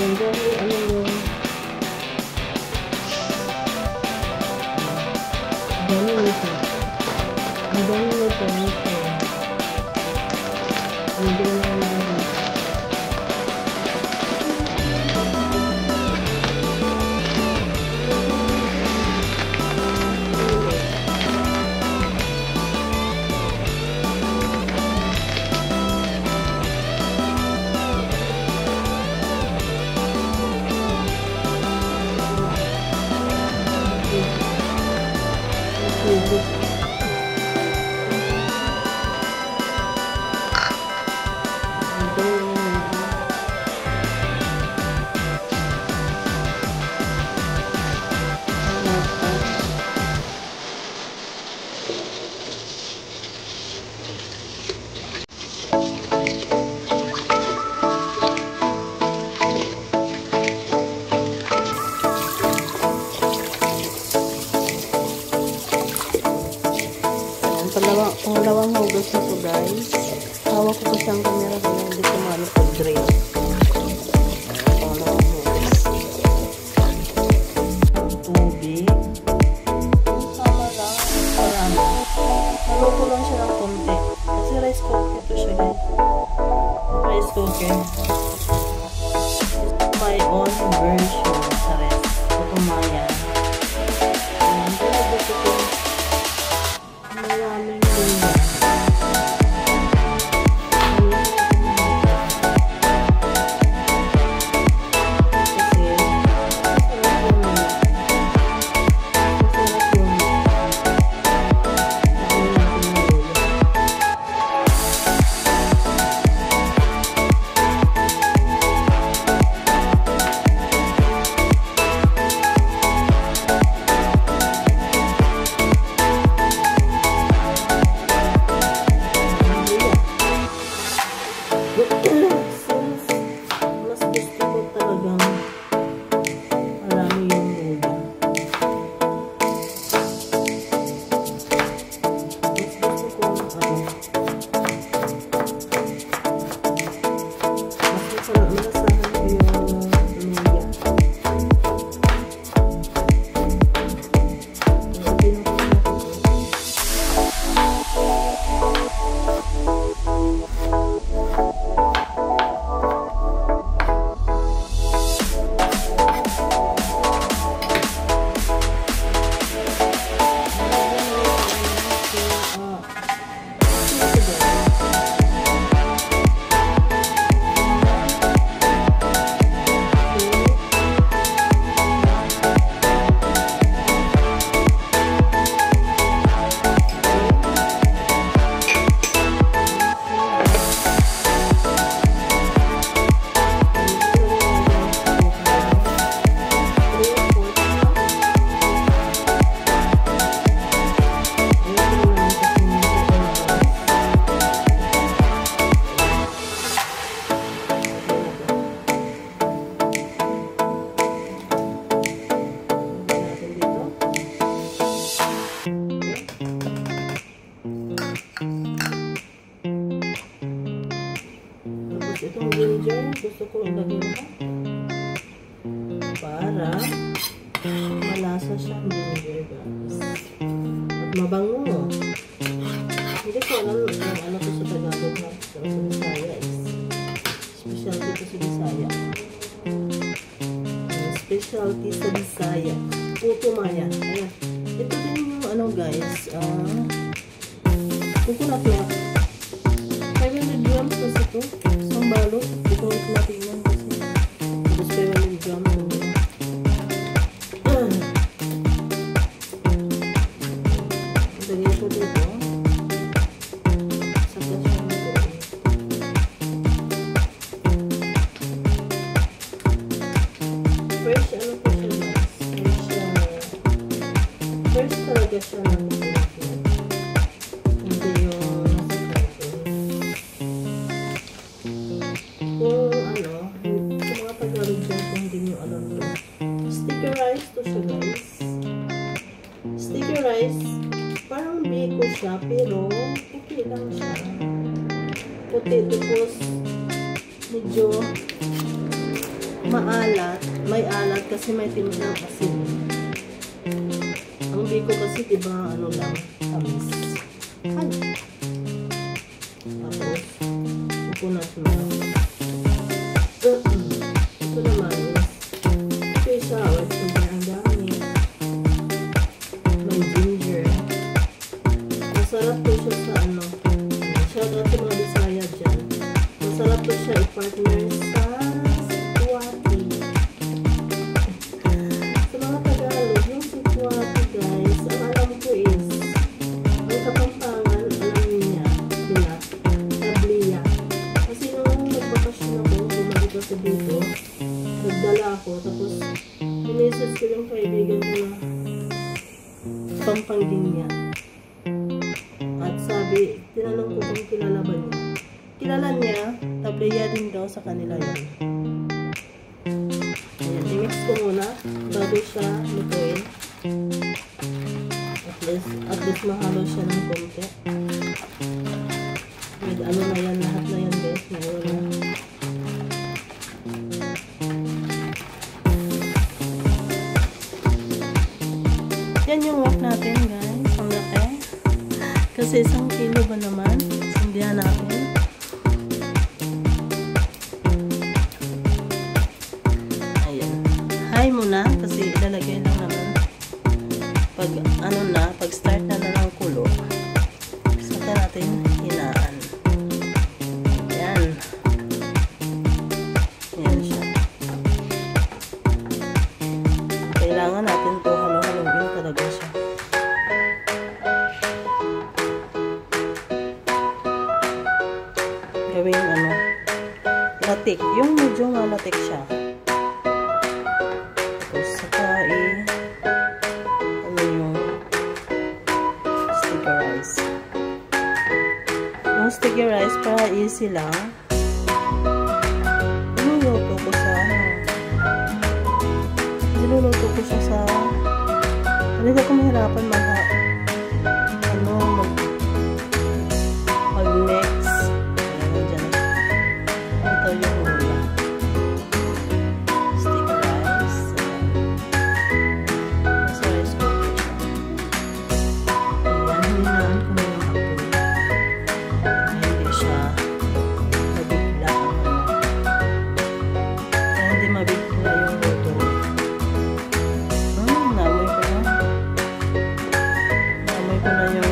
Ayan, dyan, ano yung ganun ito. Ang ganun ito. Ang ganun ito. Pangalawang hugas na ito, guys. Hawak ko pa siyang camera kaya hindi ko maano pag-drain. Pangalawang hugas. Tubig. Tama lang. Marami. Naluto lang siya ng konti. Kasi rice cooker ito siya, guys. Rice cooker. My own version sa rest. Ito maya. Ayan. Kaya dito ko maraming luya. Itong ginger, gusto ko ilagay mo para malasa siyang ginger, guys. At mabango. Hindi ko alam yung ano ko sa Tagalog na sa Bisaya is specialty ko sa Bisaya. Specialty sa Bisaya. Puto maya. Ayan. Ito din yung ano, guys. Coconut milk. 500 grams kasi ito. Isang balot. Ito natin yan kasi. Tapos 500 grams. Lagyan ko dito. Saka siya dito. Fresh, ano po siya, guys? Fresh talaga siya ng sticky rice, parang biko siya, pero okay lang siya. Puti, tapos medyo maalat, may alat kasi may timplang asin. Ang biko kasi diba ano lang, tamis. Ay! Tapos, coconut milk. Ito naman is fish sour. Ang dami. May ginger. Masarap po siya sa ano. Shout out sa mga Bisaya dyan. Masarap po siya i-partner sa sikwati. Sa mga Tagalog, yung sikwati guys, ang alam ko is, ang Kapampangan, alam niya, nila, tabliya. Kasi nung nagbakasyon ako, bumalik ako dito, nagdala ako, tapos, message ko yung kaibigan ko na Pampanga. At sabi, tinanong ko kung kilala ba niya. Kilala niya, tabliya din daw sa kanila yun. Ayan, i-mix ko muna bago siya lutuin. At least mahalo siya ng konti. With ano na yan, lahat na yan guys. Ngayon na. Yan yung wok natin guys. Ang laki. Kasi 1 kilo ba naman? Sindihan natin. Ayan. Hi muna. Kasi ilalagay lang naman. Pag ano na, pag start na ng kulo, saka natin hinaan. Ayan. Ayan siya. Kailangan natin to halo-haloin talaga siya. Gawing ano, latik. Yung medyo malatik siya. Tapos saka ano yung sticky rice. Yung sticky rice para easy lang. Niluluto ko siya sa hindi ako mahirapan mag-mix. Ayan, dyan. Ito yung hula. Sticky rice. Nasa rice cooker siya. Ayan, hininaan ko na yung apoy. Hindi siya mabigla ang kaya hindi mabigla yung luto. Namoy ko na yung